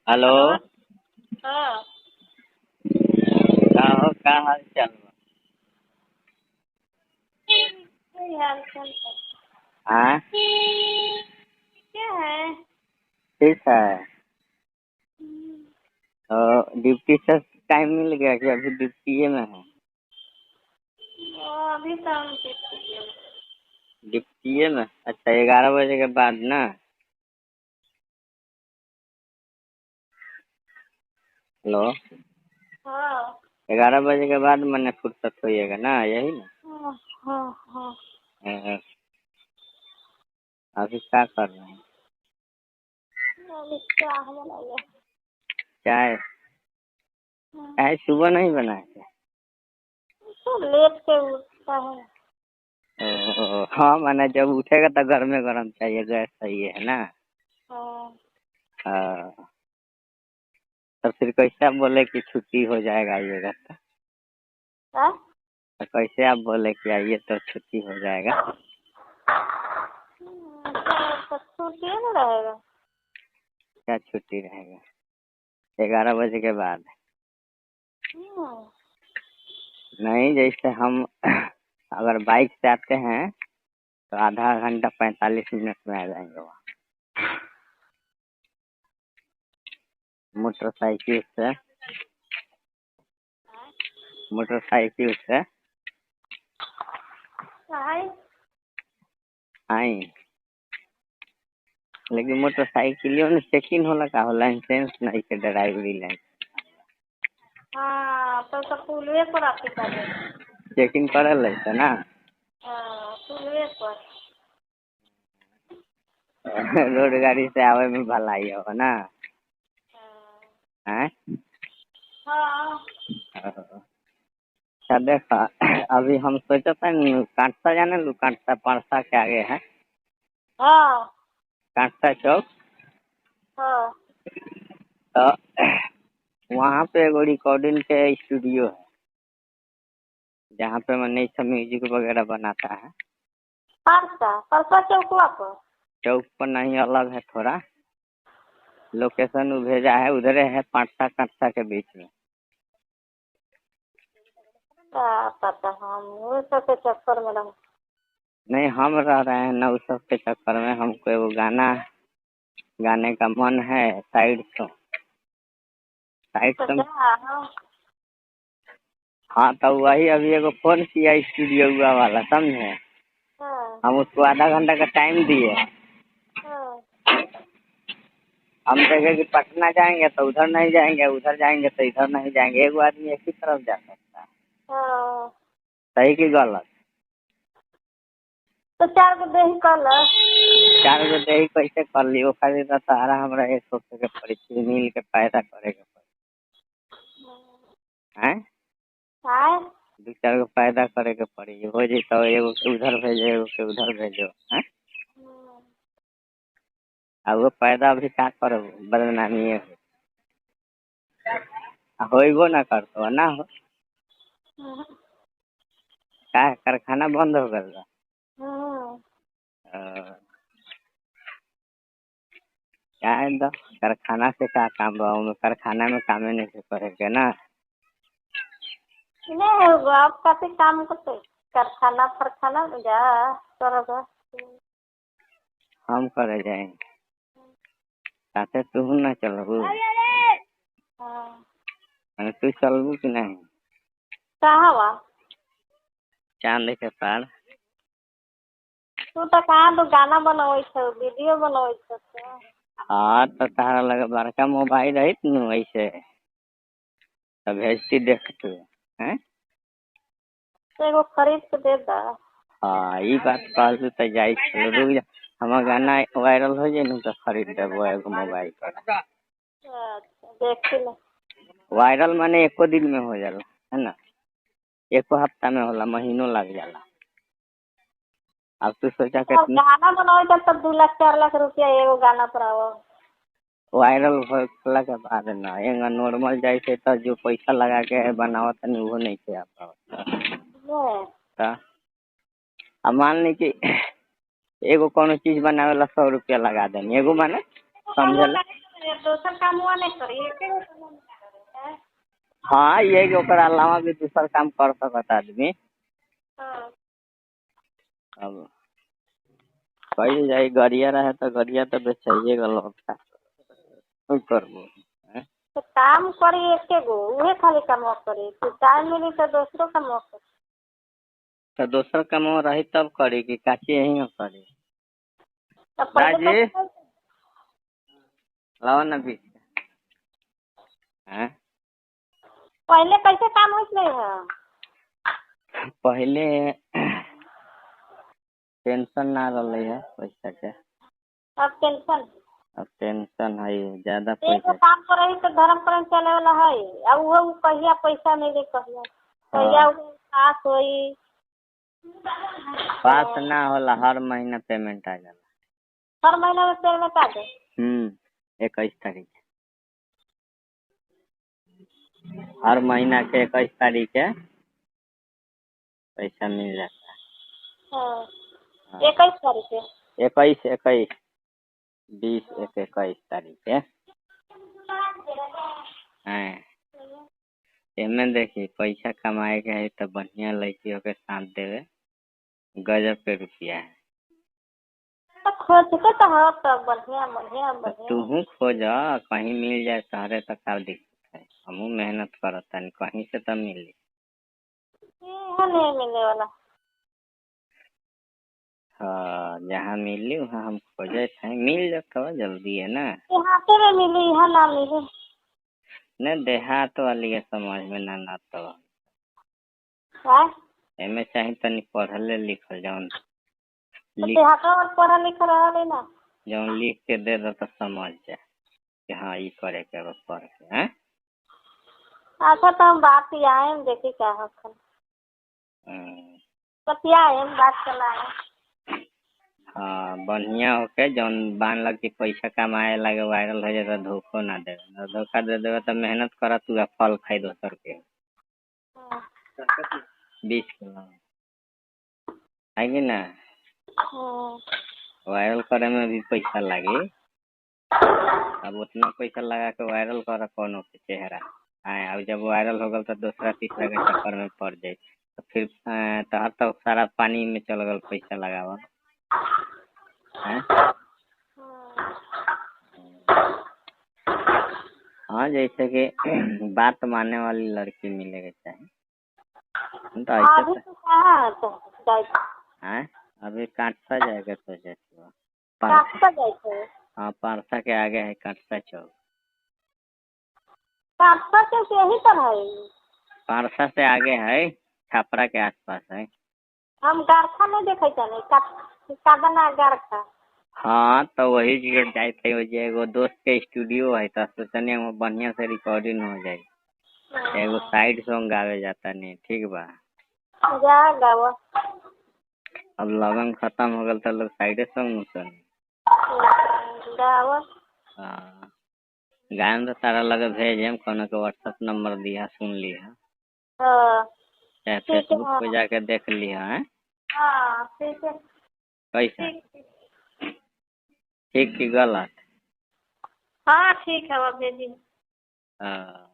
Hello. Hello. हाँ। का हो, का हाल चाल बा? सही हाल चाल है। हाँ, क्या है? ठीक है। हम्म, तो ड्यूटी से टाइम मिल गया कि अभी ड्यूटी में है? अभी तो हम देखते हैं। ड्यूटी में? अच्छा, 11 बजे के बाद ना? हेलो। हाँ। 11 बजे के बाद मैंने फुर्सत होइएगा ना, यही ना? हाँ। हाँ। हाँ। अ, अभी क्या कर रहे हैं? अभी चाह बनाइए। चाय? हाँ, चाय सुबह नहीं बनाए थे? तो लेट के उठता है। हाँ, मैंने जब उठेगा तो घर में गरम चाहिए, गैस सही है ना? हाँ। हाँ। तो फिर कैसे आप बोले कि छुट्टी हो जाएगा, आइएगा हाँ? तो कैसे आप बोले कि आइए तो छुट्टी हो जाएगा? तो छुट्टी नहीं रहेगा। क्या छुट्टी रहेगा? 11 बजे के बाद? हम्म, नहीं, जैसे हम अगर बाइक से आते हैं तो आधा घंटा 45 मिनट में आ जाएंगे वहाँ। मोटरसाइकिल से, मोटरसाइकिल से काहे? आई। लेकिन मोटरसाइकिलियों में चेकिंग होला, का हो, लाइसेंस नहीं के ड्राइवरी लाइसेंस हाँ, तो पुलवे पर आके करे। चेकिंग करल है ना? हाँ, पुलवे पर। रोड गाड़ी से आवे में भलाई हो ना? हाँ। हैं? हाँ। अच्छा देखा, अभी हम सोचा था कांटता, जाने लू, कांटता परसा के आगे है, हाँ। कांटता चौक। हाँ। तो वहाँ पे एगो रिकॉर्डिंग के स्टूडियो है, जहाँ पे मैंने सब म्यूजिक वगैरह बनाता है। परसा परसा चौकुआ पर। चौक पर नहीं, अलग है थोड़ा। लोकेशन वो भेजा है, उधरे है, पाँचसा कांटसा के बीच में। क्या पता, हम वो सब के चक्कर में रह। नहीं, हम रह रहे हैं ना उस सब के चक्कर में। हमको एगो गाना गाने का मन है, साइड सॉन्ग, साइड तो सॉन्ग। क्या? हाँ, तो वही अभी एगो फोन किया स्टूडियो हुआ वाला, समझे? हाँ। हम उसको आधा घंटा का टाइम दिए। हाँ। हम देखे कि पटना जाएंगे तो उधर नहीं जाएंगे, उधर जाएंगे तो इधर नहीं जाएंगे। एगो आदमी एक ही तरफ जा सकता है। हाँ। सही की गलत? तो 4 गो दही कल। 4 गो दही कैसे कर ली? वो खाली तो सहारा हमरा एक सोचे के पड़ी थी, मिल के पैदा करे के पड़ी हैं। आए। 2 4 गो पैदा करे के पड़ी, हो जैतो एगो के उधर भेजो, एगो के उधर भेजो हैं। आ वो पैदा भी का करो, बदनामी है, होइबो ना करतो ना हो। का कारखाना बंद हो गल बा? अ, क्या है तो कारखाना से का काम बा? ओमे कारखाना में कामे नहीं से करे के ना? नहीं होगा, आप काफी काम करते। कारखाना फरखाना में जा करोगे। हम करे जाएंगे साथे, तू ना चलबू? हाँ। अरे तू चलबू कि नहीं? कहाँ बा? चांद के पार। तू तो कहाँ तो गाना बनवे छो, वीडियो बनवे छो तो। हाँ, तो तारा लगे बड़का मोबाइल है न, वैसे तो भेजती देख तू हैं। तो एगो खरीद के दे दा। हाँ, ये बात कहलू तो जाई चलो, रुक जा। हमार गाना वायरल हो जाए न तो खरीद देबो एगो मोबाइल पर। अच्छा, देख ले। वायरल माने एको दिन में हो जाला, है ना? एको हफ्ता में होला, महीनों लग जाला। अब तू सोचा और कितनी गाना बनवे का तब 2 लाख 4 लाख रुपया एगो गाना पर आवो। वायरल होला के बाद ना, एंगा नॉर्मल जाए थे तो जो पैसा लगा के बनावत तनी वो नहीं थे आप। नहीं। तो अब मान ली कि एगो कोनो चीज बनावे ला 100 रुपया लगा देनी, एगो माने समझे ला। दोसर काम हुआ नहीं करी एके गो काम करे। हाँ ये कि ओकर अलावा भी दूसर काम कर सकता आदमी। हाँ अब कही जाए गरिया रहे तो गरिया तो बेचाइए लौटा करबो। हैं? तो काम करी एके गो उहे खाली काम करी तो टाइम मिली तो दूसरो काम करी। तो दूसर काम रही तब करी कि काची यही करी। तो पहले राजी कैसे लाओ ना बीच हैं? काम होत नहीं है। पहले टेंशन ना रही है पैसा के। अब टेंशन अब टेंशन है ज्यादा एगो पैसा। काम करे तो धर्म करम चले वाला है। अब वो कहिया पैसा मिले कहिया कहिया हाँ। पास होई। पास ना होला हर महीना पेमेंट आ जाला। हर महीना में पेमेंट आ जाए। 21 तारीख हर महीना के 21 तारीख के पैसा मिल जाता है। हाँ हाँ। 21 तारीख है। 21 20 21 तारीख के। हाँ एमे देखी पैसा कमाए के है तो बढ़िया लड़की के साथ देवे गजब के रुपया है। तो खोज के तो हो तो बढ़िया बढ़िया तो बढ़िया। तू खोज कहीं मिल जाए तहरे तो का दिक्कत है। हमू मेहनत करता नहीं कहीं से तो मिली। ये नहीं मिलने वाला। हाँ जहाँ मिली वहाँ हम खोजे थे मिल जाता जल्दी है ना। देहाते में मिली यहाँ ना मिली। न देहात वाली है समझ में ना तो हाँ एमे चाहे तनी पढ़ले लिखल जौन तो लिख देहातों में पढ़ा लिखा रहा ना। जौन लिख के दे दो तो समझ जाए कि हाँ ये करे के बस पढ़ के। हैं? अच्छा तो हम बात ही आए देखी क्या हो बतियाए बात चलाए। हाँ बढ़िया होके जौन बान लग के पैसा कमाए लगे वायरल हो जाए तो धोखो ना दे। धोखा दे देवे तो मेहनत कर तू फल खाई दोसर के। 20 किलो है कि ना। वायरल करे में भी पैसा लगे। अब उतना पैसा लगा के वायरल कर कोनो के चेहरा हाँ अब जब वायरल हो गल तो दूसरा तीसरा के चक्कर में पड़ जाए तो फिर तहर तो सारा पानी में चल गल पैसा लगावा। हैं? हाँ जैसे कि बात मानने वाली लड़की मिलेगी चाहिए तो ऐसे अभी तो कहाँ तो हैं अभी काटसा जाएगा सोचे तो काटता जाए हाँ पारसा के आगे है काटसा चौक। काटता के यही तरह है। पारसा से आगे है छापरा के आसपास है। हम गारखा नहीं देखे जाने कादना गारखा। हाँ तो वही जगह जाए थे वो एगो दोस्त के स्टूडियो है तो सोचने में बढ़िया से रिकॉर्डिंग हो जाए। एगो साइड सॉन्ग गावे जाता नहीं ठीक बा। जा गावा अब लगन खत्म हो गल तो लोग साइडे सॉन्ग न सुने। गावा हाँ गायन तो तारा लगे भेजे कोनो के व्हाट्सएप नंबर दिया सुन लिया हाँ चाहे ठीक है। फेसबुक पे जाके देख लिया है हाँ ठीक है। कैसा ठीक ठीक की गलत। हाँ ठीक है अब भेजी। हाँ